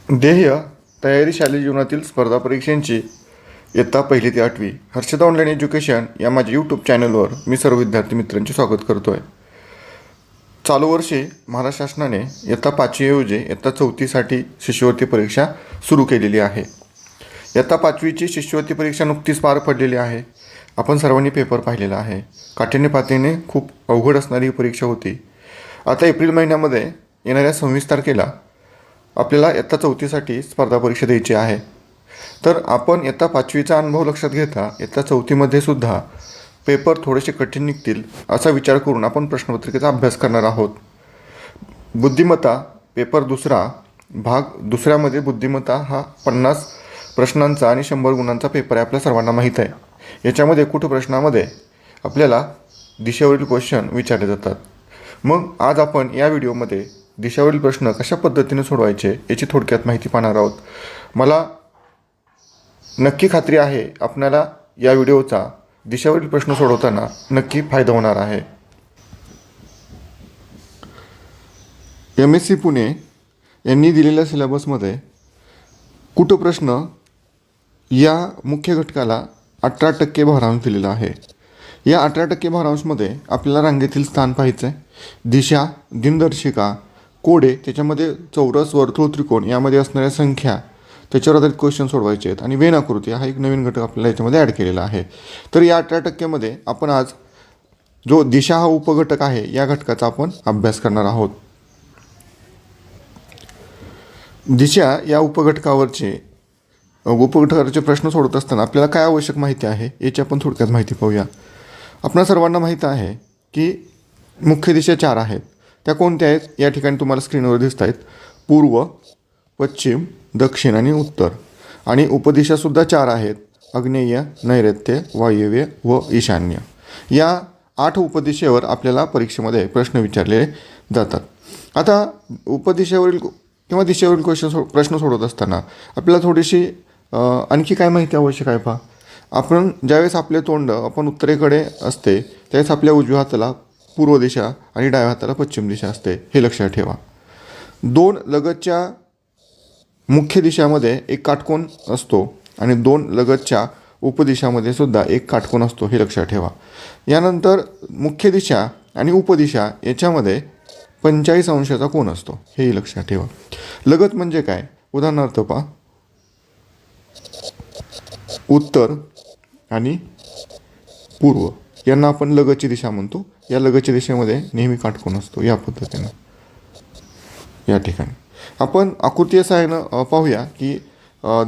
ध्येय तयारी शालेय जीवनातील स्पर्धा परीक्षांची इयत्ता 1ली ते 8वी हर्षदा ऑनलाईन एज्युकेशन या माझ्या यूट्यूब चॅनलवर मी सर्व विद्यार्थी मित्रांचे स्वागत करतो आहे. चालू वर्षी महाराष्ट्र शासनाने इयत्ता 5वीऐवजी इयत्ता 4थीसाठी शिष्यवृत्ती परीक्षा सुरू केलेली आहे. इयत्ता 5वीची शिष्यवृत्ती परीक्षा नुकतीच पार पडलेली आहे. आपण सर्वांनी पेपर पाहिलेला आहे. काठीने पातीने खूप अवघड असणारी ही परीक्षा होती. आता एप्रिल महिन्यामध्ये येणाऱ्या 26 तारखेला आपल्याला इयत्ता 4थीसाठी स्पर्धा परीक्षा द्यायची आहे. तर आपण इयत्ता 5वीचा अनुभव लक्षात घेता इयत्ता 4थीमध्ये सुद्धा पेपर थोडेसे कठीण निघतील असा विचार करून आपण प्रश्नपत्रिकेचा अभ्यास करणार आहोत. बुद्धिमत्ता पेपर दुसरा भाग दुसऱ्यामध्ये बुद्धिमत्ता हा 50 प्रश्नांचा आणि 100 गुणांचा पेपर आहे. आपल्या सर्वांना माहीत आहे. याच्यामध्ये प्रश्नामध्ये आपल्याला दिशेवरील क्वेश्चन विचारले जातात. मग आज आपण या व्हिडिओमध्ये दिशावरील प्रश्न कशा पद्धतीने सोडवायचे याची थोडक्यात माहिती पाहणार आहोत. मला नक्की खात्री आहे आपल्याला या व्हिडिओचा दिशावरील प्रश्न सोडवताना नक्की फायदा होणार आहे. MSc पुणे यांनी दिलेल्या सिलेबसमध्ये प्रश्न या मुख्य घटकाला 18% भारांश दिलेला आहे. या 18% भारांशमध्ये आपल्याला रांगेतील स्थान पाहायचं आहे. दिशा, दिनदर्शिका, कोडे, त्याच्यामध्ये चौरस, वर्तुळ, त्रिकोण यामध्ये असणाऱ्या संख्या त्याच्यावर आधारित क्वेश्चन सोडवायचे आहेत. आणि वेन आकृती हा एक नवीन घटक आपल्याला याच्यामध्ये ॲड केलेला आहे. तर या 18%मध्ये आपण आज जो दिशा हा उपघटक आहे या घटकाचा आपण अभ्यास करणार आहोत. दिशा या उपघटकावरचे प्रश्न सोडत असताना आपल्याला काय आवश्यक माहिती आहे याची आपण थोडक्यात माहिती पाहूया. आपल्या सर्वांना माहीत आहे की मुख्य दिशा 4 आहेत. त्या कोणत्या आहेत या ठिकाणी तुम्हाला स्क्रीनवर दिसत आहेत. पूर्व, पश्चिम, दक्षिण आणि उत्तर. आणि उपदिशासुद्धा 4 आहेत. आग्नेय, नैऋत्य, वायव्य व ईशान्य. या 8 उपदिशेवर आपल्याला परीक्षेमध्ये प्रश्न विचारले जातात. आता उपदिशेवरील किंवा दिशेवरील प्रश्न सोडवत असताना आपल्याला थोडीशी आणखी काय माहिती आवश्यक आहे. पहा, आपण ज्यावेळेस आपले तोंड आपण उत्तरेकडे असते त्यावेळेस आपल्या उजव्या हाताला पूर्व दिशा आणि डाव्या हाताला पश्चिम दिशा असते, हे लक्षात ठेवा. 2 लगतच्या मुख्य दिशामध्ये एक काटकोन असतो आणि 2 लगतच्या उपदिशामध्ये सुद्धा एक काटकोन असतो, हे लक्षात ठेवा. यानंतर मुख्य दिशा आणि उपदिशा याच्यामध्ये 45 अंशाचा कोन असतो, हेही लक्षात ठेवा. लगत म्हणजे काय? उदाहरणार्थ पहा, उत्तर आणि पूर्व यांना आपण लगतची दिशा म्हणतो. या लगतच्या दिशेमध्ये नेहमी काटकोन असतो. या पद्धतीनं या ठिकाणी आपण आकृतीय सहाय्यानं पाहूया की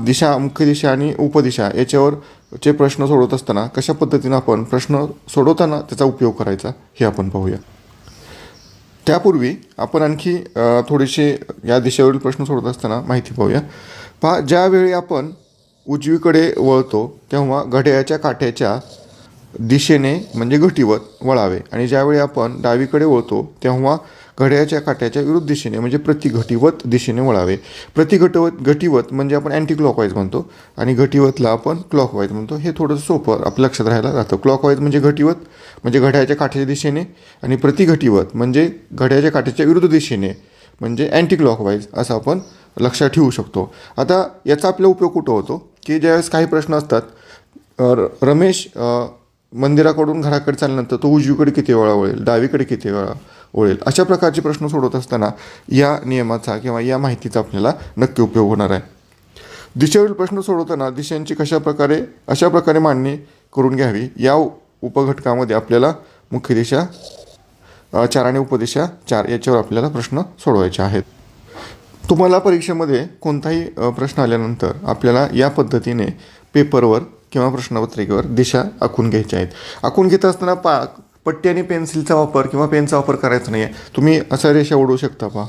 दिशा, मुख्य दिशा आणि उपदिशा याच्यावरचे प्रश्न सोडवत असताना कशा पद्धतीनं आपण प्रश्न सोडवताना त्याचा उपयोग करायचा हे आपण पाहूया. त्यापूर्वी आपण आणखी थोडेसे या दिशेवरील प्रश्न सोडवत असताना माहिती पाहूया. पहा, ज्यावेळी आपण उजवीकडे वळतो तेव्हा घड्याळाच्या काट्याच्या दिशेने म्हणजे घटीवत वळावे. आणि ज्यावेळी आपण डावीकडे वळतो तेव्हा घड्याळाच्या काट्याच्या विरुद्ध दिशेने म्हणजे प्रतिघटीवत दिशेने वळावे. घटीवत म्हणजे आपण अँटी क्लॉकवाईज म्हणतो आणि घटीवतला आपण क्लॉकवाईज म्हणतो. हे थोडंसं सोपं आपल्या लक्षात राहायला राहतं. क्लॉकवाईज म्हणजे घटीवत म्हणजे घड्याळाच्या काट्याच्या दिशेने आणि प्रतिघटीवत म्हणजे घड्याळाच्या काट्याच्या विरुद्ध दिशेने म्हणजे अँटी क्लॉकवाईज असं आपण लक्षात ठेवू शकतो. आता याचा आपला उपयोग कुठं होतो की ज्यावेळेस काही प्रश्न असतात, रमेश मंदिराकडून घराकडे चालल्यानंतर तो उजवीकडे किती वेळा वळेल, डावीकडे किती वेळा वळेल, अशा प्रकारचे प्रश्न सोडवत असताना या नियमाचा किंवा या माहितीचा आपल्याला नक्की उपयोग होणार आहे. दिशेवरील प्रश्न सोडवताना दिशांची अशा प्रकारे मांडणी करून घ्यावी. या उपघटकामध्ये आपल्याला मुख्य दिशा 4 आणि उपदिशा 4 याच्यावर आपल्याला प्रश्न सोडवायचे आहेत. तुम्हाला परीक्षेमध्ये कोणताही प्रश्न आल्यानंतर आपल्याला या पद्धतीने पेपरवर किंवा प्रश्नपत्रिकेवर दिशा आखून घ्यायच्या आहेत. आखून घेत असताना पट्टी आणि पेन्सिलचा वापर किंवा पेनचा वापर करायचा नाही आहे. तुम्ही असा रेषा ओढू शकता. पहा,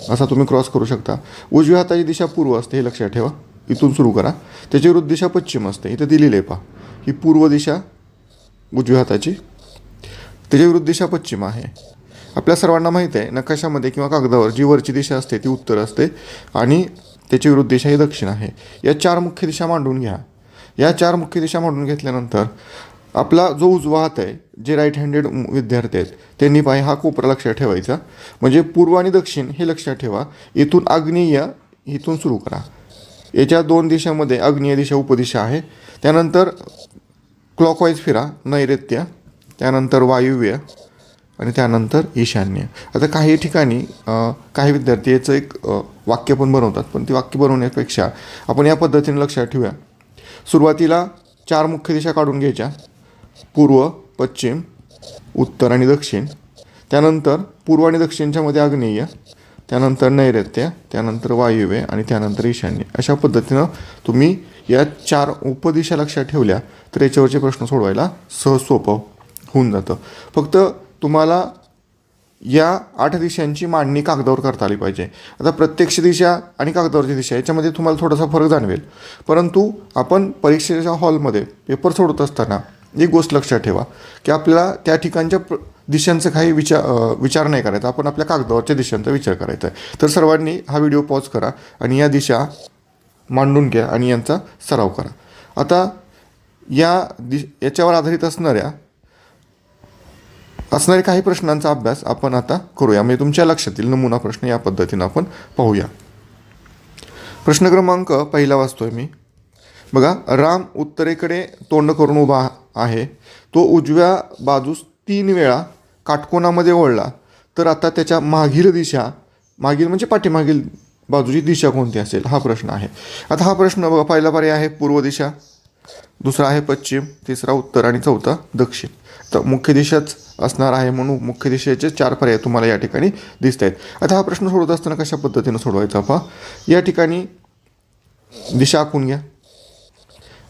असा तुम्ही क्रॉस करू शकता. उजव्या हाताची दिशा पूर्व असते, हे लक्षात ठेवा. इथून सुरू करा. त्याच्या विरुद्ध दिशा पश्चिम असते. इथं दिलेलं आहे पहा, ही पूर्व दिशा उजव्या हाताची, त्याच्या विरुद्ध दिशा पश्चिम आहे. आपल्या सर्वांना माहीत आहे नकाशामध्ये किंवा कागदावर जी वरची दिशा असते ती उत्तर असते आणि त्याची विरुद्ध दिशा ही दक्षिण आहे. या 4 मुख्य दिशा मांडून घ्या. या 4 मुख्य दिशा मांडून घेतल्यानंतर आपला जो उजवा हात आहे, जे राईट हँडेड विद्यार्थी आहेत त्यांनी हा कोपरा लक्षात ठेवायचा. म्हणजे पूर्व आणि दक्षिण हे लक्षात ठेवा. इथून आग्नेय इथून सुरू करा. याच्या 2 दिशामध्ये आग्नेय दिशा उपदिशा आहे. त्यानंतर क्लॉकवाईज फिरा, नैऋत्य, त्यानंतर वायुव्य आणि त्यानंतर ईशान्य. आता काही ठिकाणी काही विद्यार्थी याचं एक वाक्य पण बनवतात, पण ती वाक्य बनवण्यापेक्षा आपण या पद्धतीने लक्षात ठेवूया. सुरुवातीला 4 मुख्य दिशा काढून घ्यायच्या, पूर्व, पश्चिम, उत्तर आणि दक्षिण. त्यानंतर पूर्व आणि दक्षिणच्या मध्ये आग्नेय, त्यानंतर नैऋत्य, त्यानंतर वायुव्य आणि त्यानंतर ईशान्य. अशा पद्धतीनं तुम्ही या 4 उपदिशा लक्षात ठेवल्या तर याच्यावरचे प्रश्न सोडवायला सहज सोपं होऊन जातं. फक्त तुम्हाला या 8 दिशांची मांडणी कागदावर करता आली पाहिजे. आता प्रत्यक्ष दिशा आणि कागदावरची दिशा याच्यामध्ये तुम्हाला थोडासा फरक जाणवेल, परंतु आपण परीक्षेच्या हॉलमध्ये पेपर सोडत असताना एक गोष्ट लक्षात ठेवा की आपल्याला त्या ठिकाणच्या दिशांचा काही विचार नाही करायचा, आपण आपल्या कागदावरच्या दिशांचा विचार करायचा आहे. तर सर्वांनी हा व्हिडिओ पॉज करा आणि या दिशा मांडून घ्या आणि यांचा सराव करा. आता याच्यावर आधारित असणारे काही प्रश्नांचा अभ्यास आपण आता करूया. म्हणजे तुमच्या लक्षातील नमुना प्रश्न या पद्धतीनं आपण पाहूया. प्रश्न क्रमांक 1 वाचतोय मी. बघा, राम उत्तरेकडे तोंड करून उभा आहे. तो उजव्या बाजूस 3 वेळा काटकोनामध्ये वळला तर आता त्याच्या मागील दिशा, मागील म्हणजे पाठीमागील बाजूची दिशा कोणती असेल हा प्रश्न आहे. आता हा प्रश्न बघा, पहिला पर्याय आहे पूर्व दिशा, दुसरा आहे पश्चिम, तिसरा उत्तर आणि चौथा दक्षिण. तर मुख्य दिशाच असणार आहे म्हणून मुख्य दिशेचे 4 पर्याय तुम्हाला या ठिकाणी दिसत आहेत. आता हा प्रश्न सोडवत असताना कशा पद्धतीनं सोडवायचा पहा. या ठिकाणी दिशा आखून घ्या.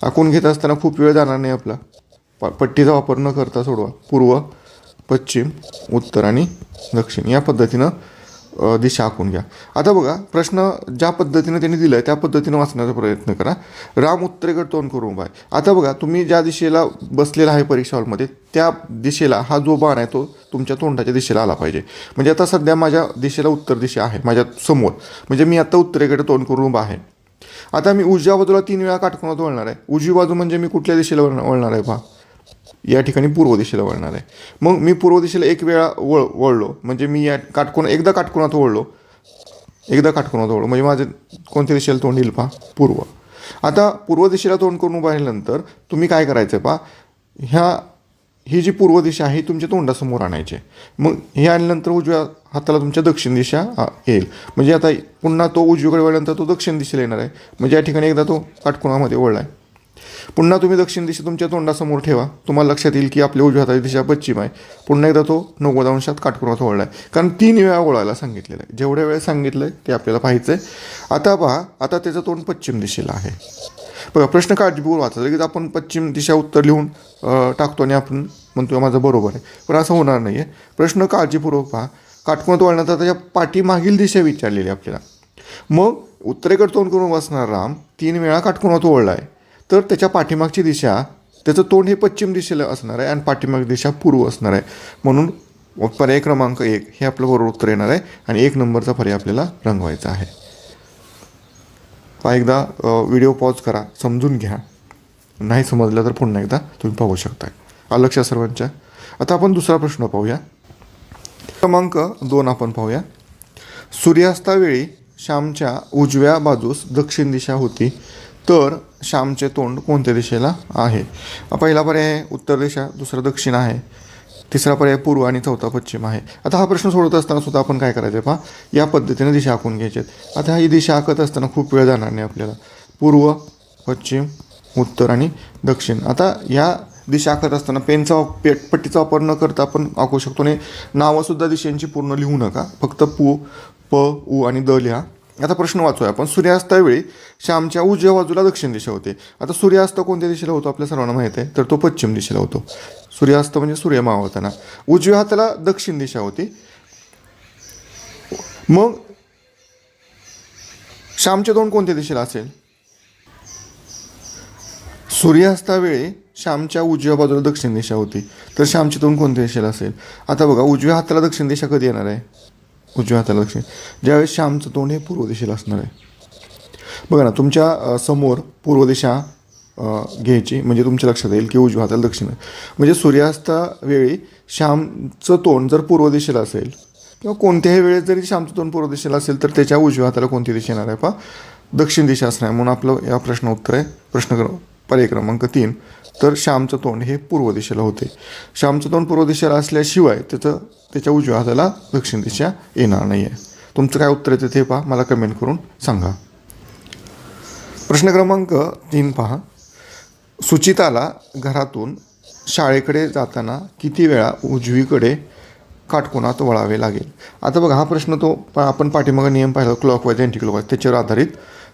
आखून घेत असताना खूप वेळ जाणार नाही आपला, पट्टीचा वापर न करता सोडवा. पूर्व, पश्चिम, उत्तर आणि दक्षिण या पद्धतीनं दिशा आखून घ्या. आता बघा, प्रश्न ज्या पद्धतीनं त्यांनी दिलं आहे त्या पद्धतीनं वाचण्याचा प्रयत्न करा. राम उत्तरेकडे तोंड करून उभा आहे. आता बघा, तुम्ही ज्या दिशेला बसलेला आहे परीक्षा हॉलमध्ये त्या दिशेला हा जो बाण आहे तो तुमच्या तोंडाच्या दिशेला आला पाहिजे. म्हणजे आता सध्या माझ्या दिशेला उत्तर दिशा आहे माझ्या समोर, म्हणजे मी आता उत्तरेकडे तोंड करून उभा आहे. आता मी उजव्या बाजूला 3 वेळा काटकोनात वळणार आहे. उजवी बाजू म्हणजे मी कुठल्या दिशेला वळणार आहे पहा, या ठिकाणी पूर्व दिशेला वळणार आहे. मग मी पूर्व दिशेला 1 वेळा वळलो म्हणजे मी या एकदा काटकोनात वळलो म्हणजे माझं कोणत्या दिशेला तोंड येईल पहा, पूर्व. आता पूर्व दिशेला तोंड करून उभा राहिल्यानंतर तुम्ही काय करायचं पहा, ही जी पूर्व दिशा आहे ही तुमच्या तोंडासमोर आणायची. मग हे आणल्यानंतर उजव्या हाताला तुमच्या दक्षिण दिशा येईल. म्हणजे आता पुन्हा तो उजवीकडे वळल्यानंतर तो दक्षिण दिशेला येणार आहे. म्हणजे या ठिकाणी एकदा तो काटकोनामध्ये वळला आहे. पुन्हा तुम्ही दक्षिण दिशा तुमच्या तोंडासमोर ठेवा. तुम्हाला लक्षात येईल की आपल्या उजव्या हाताची दिशा पश्चिम आहे. पुन्हा एकदा तो 90 अंशात काटकोनात वळला आहे, कारण 3 वेळा वळायला सांगितलेलं आहे. जेवढ्या वेळ सांगितलं आहे ते आपल्याला पाहायचं आहे. आता पहा, आता त्याचं तोंड पश्चिम दिशेला आहे. बघा, प्रश्न काळजीपूर्वक वाचा. लगेच आपण पश्चिम दिशा उत्तर लिहून टाकतो आणि आपण म्हणतो माझं बरोबर आहे, पण असं होणार नाही आहे. प्रश्न काळजीपूर्वक पहा. काटकोनात वळण्याचा त्याच्या पाठीमागील दिशा विचारलेली आपल्याला. मग उत्तरेकडे तोंड करून बसणार राम 3 वेळा काटकोनात वळला आहे, तर त्याच्या पाठीमागची दिशा, त्याचं तोंड हे पश्चिम दिशेला असणार आहे आणि पाठीमागची दिशा पूर्व असणार आहे. म्हणून पर्याय क्रमांक 1 हे आपलं बरोबर उत्तर येणार आहे आणि 1 नंबरचा पर्याय आपल्याला रंगवायचा आहे. एकदा व्हिडिओ पॉज करा, समजून घ्या. नाही समजलं तर पुन्हा एकदा तुम्ही पाहू शकता. लक्षात सर्वांच्या. आता आपण दुसरा प्रश्न पाहूया. क्रमांक 2 आपण पाहूया. सूर्यास्तावेळी श्यामच्या उजव्या बाजूस दक्षिण दिशा होती तर श्यामचे तोंड कोणत्या दिशेला आहे? पहिला पर्याय आहे उत्तर दिशा, दुसरा दक्षिण आहे, तिसरा पर्याय पूर्व आणि चौथा पश्चिम आहे. आता हा प्रश्न सोडवत असताना सुद्धा आपण काय करायचं पहा, या पद्धतीने दिशा आखून घ्यायची. आता ही दिशा आखत असताना खूप वेळ जाणार नाही आपल्याला. पूर्व, पश्चिम, उत्तर आणि दक्षिण. आता ह्या दिशा आखत असताना पट्टीचा वापर न करता आपण आखू शकतो. आणि नावंसुद्धा दिशांची पूर्ण लिहू नका, फक्त प, उ आणि द लिहा. आता प्रश्न वाचूया आपण. सूर्यास्तावेळी श्यामच्या उजव्या बाजूला दक्षिण दिशा होते. आता सूर्यास्त कोणत्या दिशेला होतो आपल्या सर्वांना माहीत आहे, तर तो पश्चिम दिशेला होतो. सूर्यास्त म्हणजे सूर्य मावळताना. उजव्या हाताला दक्षिण दिशा होती. मग श्यामचे तोंड कोणत्या दिशेला असेल? सूर्यास्तावेळी श्यामच्या उजव्या बाजूला दक्षिण दिशा होती, तर श्यामचे तोंड कोणत्या दिशेला असेल? आता बघा, उजव्या हाताला दक्षिण दिशा कधी येणार आहे? उजव्या हाताला दक्षिण, ज्यावेळेस श्यामचं तोंड हे पूर्व दिशेला असणार आहे. बघा ना, तुमच्या समोर पूर्व दिशा घ्यायची म्हणजे तुमच्या लक्षात येईल की उजव्या हाताला दक्षिण आहे. म्हणजे सूर्यास्तावेळी श्यामचं तोंड जर पूर्व दिशेला असेल किंवा कोणत्याही वेळेस जरी श्यामचं तोंड पूर्व दिशेला असेल तर त्याच्या उजव्या हाताला कोणती दिशा येणार आहे? दक्षिण दिशा असणार आहे. म्हणून आपलं या प्रश्न उत्तर आहे पर्याय क्रमांक 3. तर श्यामचं तोंड हे पूर्व दिशेला होते. श्यामचं तोंड पूर्व दिशेला असल्याशिवाय त्याच्या उजव्या हाताला दक्षिण दिशा येणार नाही आहे. तुमचं काय उत्तर येतं ते मला कमेंट करून सांगा. प्रश्न क्रमांक 3 सुचिताला घरातून शाळेकडे जाताना किती वेळा उजवीकडे काटकोनात वळावे लागेल? आता बघा, हा प्रश्न आपण पाठीमागे नियम पाहिला, क्लॉकवाईज अँटी क्लॉकवाईज, त्याच्यावर आधारित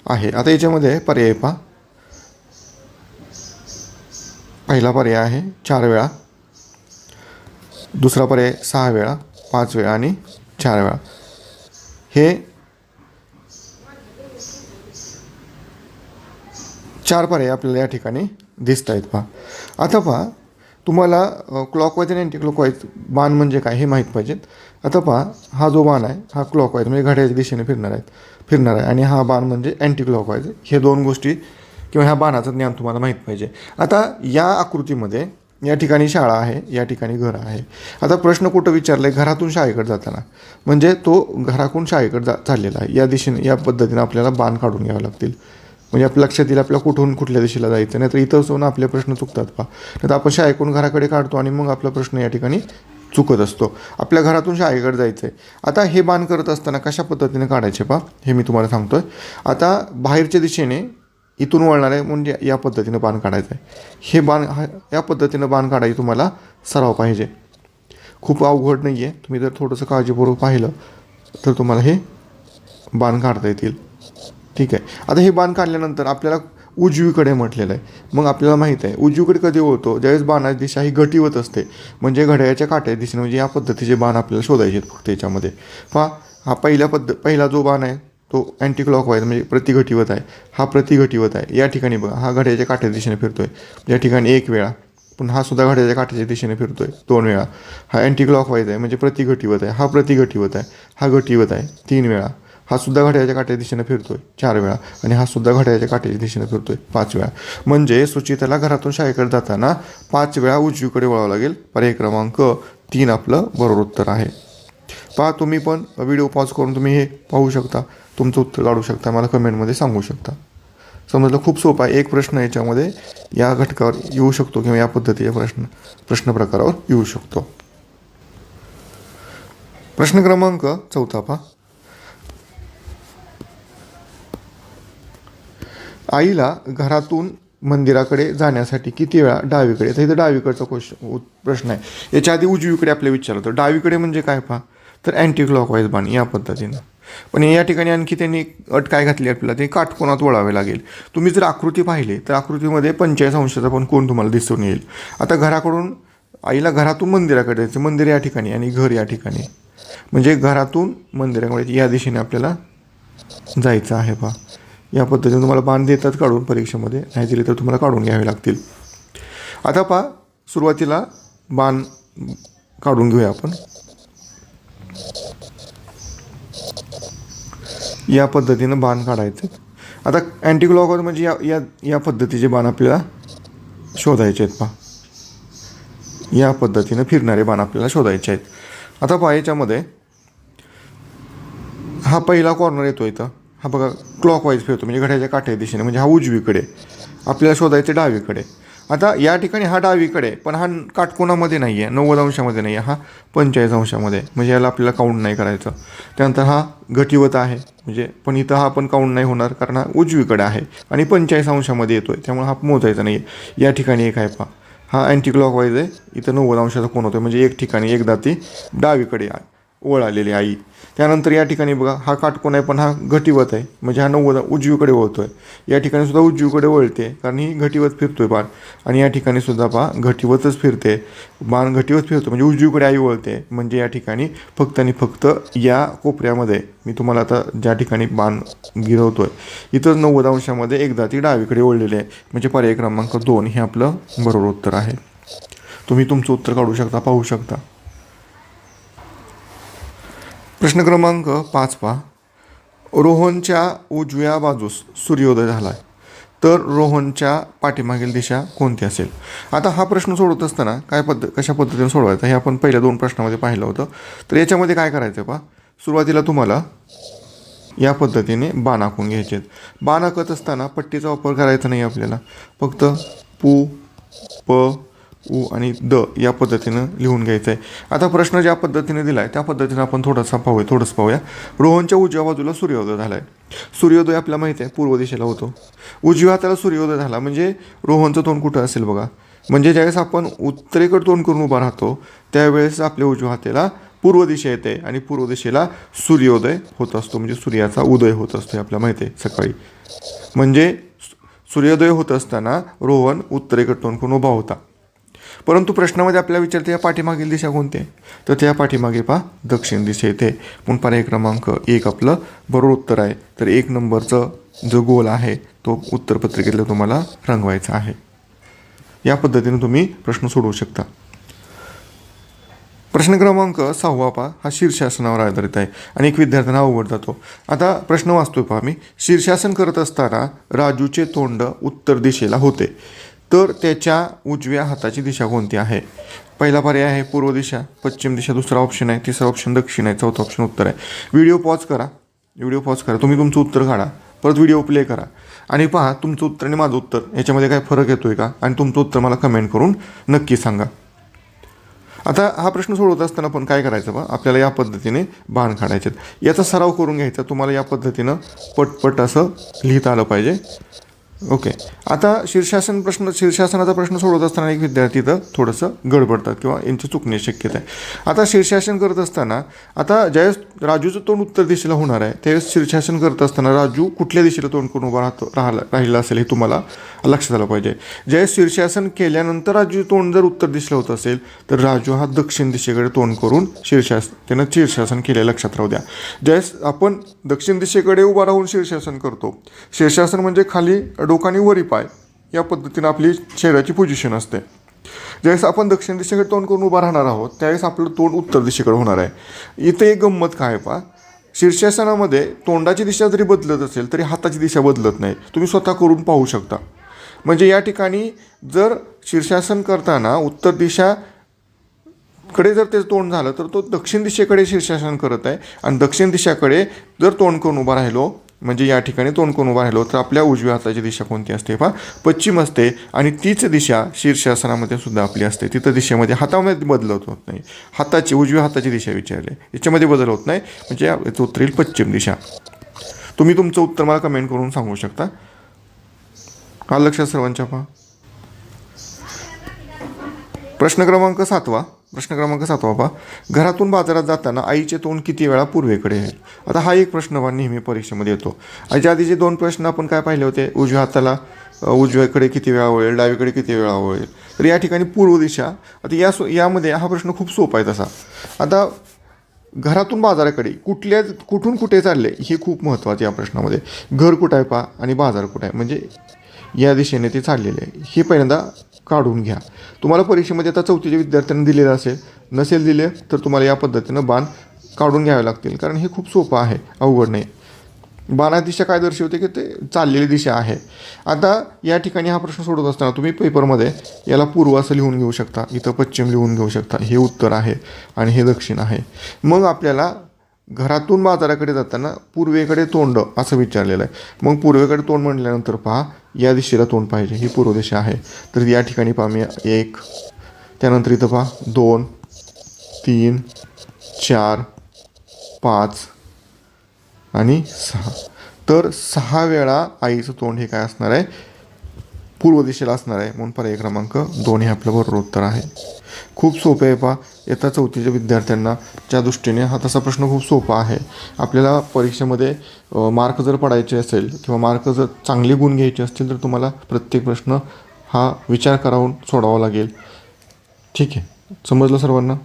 आहे. आता याच्यामध्ये पर्याय पहिला पर्याय आहे 4 वेळा, दुसरा पर्याय 6 वेळा, 5 वेळा आणि 4 वेळा. हे 4 पर्याय आपल्याला या ठिकाणी दिसत आहेत. आता तुम्हाला क्लॉकवाईज आणि अँटी क्लॉकवाईज बाण म्हणजे काय हे माहीत पाहिजेत. आता हा जो बाण आहे हा क्लॉकवाईज म्हणजे घड्याळ्याच्या दिशेने फिरणार आहे आणि हा बाण म्हणजे अँटी क्लॉकवाईज. हे दोन गोष्टी किंवा ह्या बाणाचं ज्ञान तुम्हाला माहीत पाहिजे. आता या आकृतीमध्ये या ठिकाणी शाळा आहे, या ठिकाणी घर आहे. आता प्रश्न कुठं विचारला आहे? घरातून शाळेकडे जाताना, म्हणजे तो घराकडून शाळेकडे चाललेला आहे. या दिशेने या पद्धतीने आपल्याला बाण काढून घ्यावे लागतील. म्हणजे आपल्या लक्षात येईल आपल्याला कुठल्या दिशेला जायचं. नाही तर इथं जाऊन आपले प्रश्न चुकतात. नाही तर आपण शाळेकडून घराकडे काढतो आणि मग आपला प्रश्न या ठिकाणी चुकत असतो. आपल्या घरातून शाळेकडे जायचं आहे. आता हे बाण करत असताना कशा पद्धतीने काढायचे हे मी तुम्हाला सांगतो आहे. आता बाहेरच्या दिशेने इथून वळणार आहे म्हणजे या पद्धतीनं बाण काढायचं आहे. हे बाण या पद्धतीनं बाण काढायची तुम्हाला सराव पाहिजे. खूप अवघड नाही आहे. तुम्ही जर थोडंसं काळजीपूर्वक पाहिलं तर तुम्हाला हे बाण काढता येतील. ठीक आहे. आता हे बाण काढल्यानंतर आपल्याला उजवीकडे म्हटलेलं आहे. मग आपल्याला माहीत आहे उजवीकडे कधी होतो? ज्यावेळेस बाणाची दिशा ही घटीवत असते, म्हणजे घड्याळ्याच्या काट्याच्या दिशेने. म्हणजे या पद्धतीचे बाण आपल्याला शोधायचे आहेत फक्त याच्यामध्ये. हा पहिला जो बाण आहे तो अँटी क्लॉकवाईज म्हणजे प्रतिघटीवत आहे. हा प्रतिघटीवत आहे. या ठिकाणी बघा, हा घड्याळ्याच्या काट्याच्या दिशेने फिरतोय. या ठिकाणी 1 वेळा. पण हा सुद्धा घड्याळ्याच्या काट्याच्या दिशेने फिरतोय 2 वेळा. हा अँटी क्लॉकवाईज आहे म्हणजे प्रतिघटीवत आहे. हा प्रतिघटीवत आहे. हा घटीवत आहे 3 वेळा. हा सुद्धा घड्याळ्याच्या काट्याच्या दिशेने फिरतोय 4 वेळा. आणि हा सुद्धा घड्याळ्याच्या काट्याच्या दिशेने फिरतोय 5 वेळा. म्हणजे सुचिताला घरातून शाळेकडे जाताना 5 वेळा उजवीकडे वळावं लागेल. पर्याय क्रमांक 3 आपलं बरोबर उत्तर आहे. तुम्ही पण व्हिडिओ पॉज करून तुम्ही हे पाहू शकता, तुमचं उत्तर काढू शकता, मला कमेंटमध्ये सांगू शकता. समजलं? खूप सोपं आहे. एक प्रश्न याच्यामध्ये या घटकावर येऊ शकतो किंवा या पद्धतीच्या प्रश्न प्रकारावर येऊ शकतो. प्रश्न क्रमांक 4 आईला घरातून मंदिराकडे जाण्यासाठी किती वेळा डावीकडे? तर इथं डावीकडचा प्रश्न आहे. याच्या आधी उजवीकडे आपल्याला विचारलं होतं. डावीकडे म्हणजे काय तर अँटी क्लॉकवाईज बाण या पद्धतीनं. पण या ठिकाणी आणखी त्यांनी अट काय घातली आपल्याला? ते काटकोनात वळावे लागेल. तुम्ही जर आकृती पाहिली तर आकृतीमध्ये 45 अंशाचा पण कोण तुम्हाला दिसून येईल. आता आईला घरातून मंदिराकडे जायचं. मंदिर या ठिकाणी आणि घर या ठिकाणी. म्हणजे घरातून मंदिराकडे या दिशेने आपल्याला जायचं आहे. या पद्धतीने तुम्हाला बाण देतात काढून परीक्षेमध्ये, नाही दिले तर तुम्हाला काढून घ्यावे लागतील. आता सुरुवातीला बाण काढून घेऊया आपण. या पद्धतीनं बाण काढायचं. आता अँटी क्लॉकवाईज म्हणजे या पद्धतीचे बाण आपल्याला शोधायचे आहेत. या पद्धतीनं फिरणारे बाण आपल्याला शोधायचे आहेत. आता याच्यामध्ये हा पहिला कॉर्नर येतो इथं. हा बघा क्लॉकवाईज फिरतो म्हणजे घड्याळ्याच्या काट्याच्या दिशेने. म्हणजे हा उजवीकडे. आपल्याला शोधायचं डावीकडे. आता या ठिकाणी हा डावीकडे, पण हा काटकोनामध्ये नाही आहे, 90 अंशामध्ये नाही आहे, हा 45 अंशामध्ये. म्हणजे याला आपल्याला काउंट नाही करायचं. त्यानंतर हा घटीवत आहे म्हणजे, पण इथं हा पण काउंट नाही होणार कारण हा उजवीकडे आहे आणि 45 अंशामध्ये येतो आहे, त्यामुळे हा मोजायचा नाही आहे. या ठिकाणी एक आहे हा अँटी क्लॉकवाईज आहे. इथं 90 अंशाचा कोण होतो म्हणजे एक ठिकाणी एकदा ती डावीकडे वळालेली आई. त्यानंतर या ठिकाणी बघा हा काटकोन आहे पण हा घटीवत आहे म्हणजे हा 90 उजवीकडे वळतो आहे. या ठिकाणी सुद्धा उजवीकडे वळते कारण ही घटीवत फिरतोय बाण. आणि या ठिकाणी सुद्धा घटीवतच फिरते. बाण घटीवत फिरतो म्हणजे उजवीकडे आई वळते. म्हणजे या ठिकाणी फक्त आणि फक्त या कोपऱ्यामध्ये मी तुम्हाला आता ज्या ठिकाणी बाण गिरवतोय इथंच 90 अंशामध्ये एकदा ती डावीकडे वळलेली आहे. म्हणजे पर्याय क्रमांक 2 हे आपलं बरोबर उत्तर आहे. तुम्ही तुमचं उत्तर काढू शकता, पाहू शकता. प्रश्न क्रमांक 5 रोहनच्या उजव्या बाजूस सूर्योदय झाला आहे. तर रोहनच्या पाठीमागील दिशा कोणती असेल. आता हा प्रश्न सोडवत असताना कशा पद्धतीने सोडवायचा हे आपण पहिल्या 2 प्रश्नामध्ये पाहिलं होतं. तर याच्यामध्ये काय करायचं पहा, सुरुवातीला तुम्हाला या पद्धतीने बाण आखून घ्यायचे आहेत. बाण आखत असताना पट्टीचा वापर करायचा नाही आपल्याला, फक्त पु, प, उ आणि द या पद्धतीनं लिहून घ्यायचं आहे. आता प्रश्न ज्या पद्धतीने दिला आहे त्या पद्धतीनं आपण थोडंसं पाहूया. रोहनच्या उजव्या बाजूला सूर्योदय झाला आहे. सूर्योदय आपल्याला माहिती आहे पूर्व दिशेला होतो. उजव्या हाताला सूर्योदय झाला म्हणजे रोहनचं तोंड कुठं असेल बघा. म्हणजे ज्यावेळेस आपण उत्तरेकडे तोंड करून उभा राहतो त्यावेळेस आपल्या उजव्या हाताला पूर्व दिशा येते आणि पूर्व दिशेला सूर्योदय होत असतो, म्हणजे सूर्याचा उदय होत असतो हे आपल्याला माहिती आहे सकाळी. म्हणजे सूर्योदय होत असताना रोहन उत्तरेकडे तोंड करून उभा होता. परंतु प्रश्नामध्ये आपल्याला विचारते या पाठीमागील दिशा कोणती आहे, तर त्या पाठीमागे पहा दक्षिण दिशा येते. म्हणून पर्याय क्रमांक 1 आपलं बरोबर उत्तर आहे. तर 1 नंबरचं जो गोल आहे तो उत्तरपत्रिकेतला तुम्हाला रंगवायचा आहे. या पद्धतीने तुम्ही प्रश्न सोडवू शकता. प्रश्न क्रमांक 6 पहा, हा शीर्षासनावर आधारित आहे आणि एक विद्यार्थ्यांना अवघड जातो. आता प्रश्न वाचतोय पहा मी. शीर्षासन करत असताना राजूचे तोंड उत्तर दिशेला होते, तर त्याच्या उजव्या हाताची दिशा कोणती आहे. पहिला पर्याय आहे पूर्व दिशा, पश्चिम दिशा दुसरा ऑप्शन आहे, तिसरा ऑप्शन दक्षिण आहे, चौथा ऑप्शन उत्तर आहे. व्हिडिओ पॉज करा, तुम्ही तुमचं उत्तर काढा, परत व्हिडिओ प्ले करा आणि पहा तुमचं उत्तर आणि माझं उत्तर याच्यामध्ये काय फरक येतोय का, आणि तुमचं उत्तर मला कमेंट करून नक्की सांगा. आता हा प्रश्न सोडवत असताना पण काय करायचं बा, आपल्याला या पद्धतीने बाण काढायचे. याचा सराव करून घ्यायचा. तुम्हाला या पद्धतीनं पटपट असं लिहिता आलं पाहिजे. ओके. आता शीर्षासनाचा प्रश्न सोडवत असताना एक विद्यार्थी तर थोडंसं गडबडतात किंवा यांची चुकण्याची शक्यता आहे. आता शीर्षासन करत असताना आता ज्यावेळेस राजूचं तोंड उत्तर दिशेला होणार आहे त्यावेळेस शीर्षासन करत असताना राजू कुठल्या दिशेला तोंड करून उभा राहिला असेल हे तुम्हाला लक्षात आलं पाहिजे. ज्यावेळेस शीर्षासन केल्यानंतर राजूचं तोंड जर उत्तर दिशेला होत असेल तर राजू हा दक्षिण दिशेकडे तोंड करून त्यानं शीर्षासन केले लक्षात राहू द्या. ज्यावेळेस आपण दक्षिण दिशेकडे उभा राहून शीर्षासन करतो, शीर्षासन म्हणजे खाली डोकानी वरी पाय या पद्धतीने आपली शरीराची पोझिशन असते. ज्यावेळेस आपण दक्षिण दिशेकडे तोंड करून उभा राहणार आहोत त्यावेळेस आपलं तोंड उत्तर दिशेकडे होणार आहे. इथे एक गंमत काय पहा, शीर्षासनामध्ये तोंडाची दिशा जरी बदलत असेल तरी हाताची दिशा बदलत नाही. तुम्ही स्वतः करून पाहू शकता. म्हणजे या ठिकाणी जर शीर्षासन करताना उत्तर दिशा कडे जर ते तोंड झालं तर तो दक्षिण दिशेकडे शीर्षासन करत आहे, आणि दक्षिण दिशेकडे जर तोंड करून उभा राहिलो म्हणजे या ठिकाणी तोंड करून उभा राहिलो तर आपल्या उजव्या हाताची दिशा कोणती असते पहा, पश्चिम असते. आणि तीच दिशा शीर्षासनामध्ये सुद्धा आपली असते. तिथं दिशेमध्ये हातामध्ये बदलत होत नाही. उजव्या हाताची दिशा विचारली, याच्यामध्ये बदल होत नाही, म्हणजे याचं उत्तर येईल पश्चिम दिशा. तुम्ही तुमचं उत्तर मला कमेंट करून सांगू शकता. हा लक्षात सर्वांच्या पहा. प्रश्न क्रमांक 7 पहा, घरातून बाजारात जाताना आईचे तोंड किती वेळा पूर्वेकडे येईल. आता हा एक प्रश्न नेहमी परीक्षेमध्ये येतो. याच्या आधीचे 2 प्रश्न आपण काय पाहिले होते, उजव्या हाताला उजव्याकडे किती वेळा वळेल, डावीकडे किती वेळा वळेल. तर या ठिकाणी पूर्व दिशा. आता यामध्ये हा प्रश्न खूप सोपा आहे तसा. आता घरातून बाजाराकडे कुठून कुठे चालले हे खूप महत्त्वाचं या प्रश्नामध्ये. घर कुठं आहे पहा आणि बाजार कुठं आहे, म्हणजे या दिशेने ते चाललेले आहे हे पहिल्यांदा काढून घ्या. तुम्हाला परीक्षेमध्ये आता 4थीच्या विद्यार्थ्यांना दिलेलं नसेल दिले तर तुम्हाला या पद्धतीनं बाण काढून घ्यावे लागतील, कारण हे खूप सोपं आहे, अवघड नाही. बाणाची दिशा काय दर्शवते की ते चाललेली दिशा आहे. आता या ठिकाणी हा प्रश्न सोडत असताना तुम्ही पेपरमध्ये याला पूर्व असं लिहून घेऊ शकता, इथं पश्चिम लिहून घेऊ शकता. हे उत्तर आहे आणि हे दक्षिण आहे. मग आपल्याला घरातून बाजाराकडे जाताना पूर्वेकडे तोंड असं विचारलेलं आहे. मग पूर्वेकडे तोंड म्हटल्यानंतर पहा या दिशेला तोंड पाहिजे, ही पूर्व दिशा आहे. तर या ठिकाणी पहा मी 1, त्यानंतर इथं पहा 2, 3, 4, 5 आणि 6. तर 6 वेळा आईचं तोंड हे काय असणार आहे, पूर्व दिशेला असणार आहे. म्हणून पर्याय क्रमांक 2 हे आपलं बरोबर उत्तर आहे. खूप सोपे आहे पहा. इयत्ता 4थीच्या विद्यार्थ्यांना च्या दृष्टीने हा तसा प्रश्न खूप सोपा आहे. आपल्याला परीक्षेमध्ये मार्क जर पडायचे असेल किंवा मार्क जर चांगले गुण घ्यायचे असतील तर तुम्हाला प्रत्येक प्रश्न हा विचार करावून सोडावा लागेल. ठीक आहे, समजलं सर्वांना.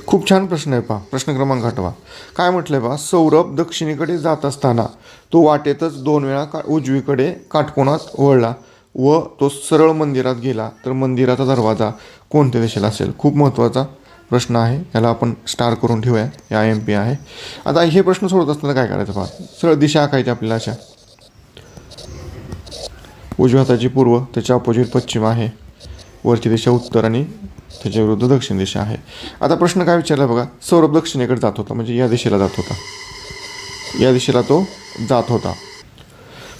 खूप छान प्रश्न आहे पहा. प्रश्न क्रमांक 8 काय म्हटलं आहे पहा, सौरभ दक्षिणेकडे जात असताना तो वाटेतच 2 वेळा उजवीकडे काटकोनात वळला व तो सरळ मंदिरात गेला तर मंदिराचा दरवाजा कोणत्या दिशेला असेल. खूप महत्त्वाचा प्रश्न आहे, याला आपण स्टार करून ठेवूया, या IMP आहे. आता हे प्रश्न सोडत असताना काय करायचं पहा, सरळ दिशा आखायची आपल्याला अशा. उजव्या हाताची पूर्व, त्याच्या अपोजिट पश्चिम आहे, वरची दिशा उत्तर आणि त्याच्या विरुद्ध दक्षिण दिशा आहे. आता प्रश्न काय विचारला बघा, सौरभ दक्षिणेकडे जात होता, म्हणजे या दिशेला जात होता, या दिशेला तो जात होता.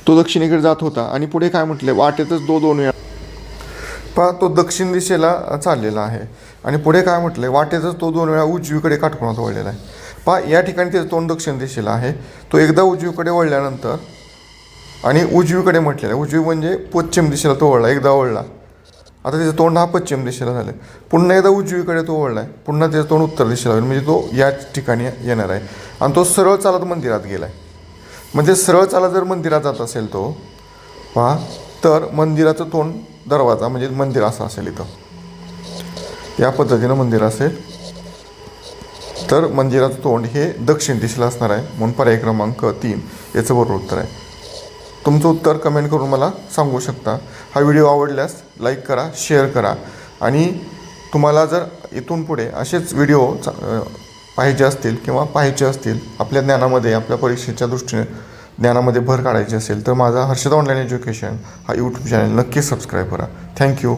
तो दक्षिणेकडे जात होता आणि पुढे काय म्हटले, वाटेतच दोन वेळा पहा तो दक्षिण दिशेला चाललेला आहे आणि पुढे काय म्हटले, वाटेतच तो 2 वेळा उजवीकडे काटकोनात वळलेला आहे. पहा या ठिकाणी त्याचं तोंड दक्षिण दिशेला आहे. तो एकदा उजवीकडे वळल्यानंतर आणि उजवीकडे म्हटलेलं आहे, उजवी म्हणजे पश्चिम दिशेला तो वळला, एकदा वळला, आता त्याचं तोंड हा पश्चिम दिशेला झालं. पुन्हा एकदा उजवीकडे तो वळला आहे, पुन्हा त्याचं तोंड उत्तर दिशेला होईल, म्हणजे तो या ठिकाणी येणार आहे आणि तो सरळ चालत मंदिरात गेला आहे. म्हणजे सरळ चालत जर मंदिरात जात असेल तो पहा, तर मंदिराचं तोंड दरवाजा म्हणजे मंदिर असं असेल, इथं या पद्धतीनं मंदिर असेल, तर मंदिराचं तोंड हे दक्षिण दिशेला असणार आहे. म्हणून पर्याय क्रमांक 3 याचं बरोबर उत्तर आहे. तुमचं उत्तर कमेंट करून मला सांगू शकता. हा व्हिडिओ आवडल्यास लाईक करा, शेअर करा आणि तुम्हाला जर इथून पुढे असेच व्हिडिओ पाहिजे असतील किंवा पाहायचे असतील, आपल्या ज्ञानामध्ये, आपल्या परीक्षेच्या दृष्टीने ज्ञानामध्ये भर काढायची असेल, तर माझा हर्षद ऑनलाईन एज्युकेशन हा यूट्यूब चॅनल नक्की सबस्क्राईब करा. थँक्यू.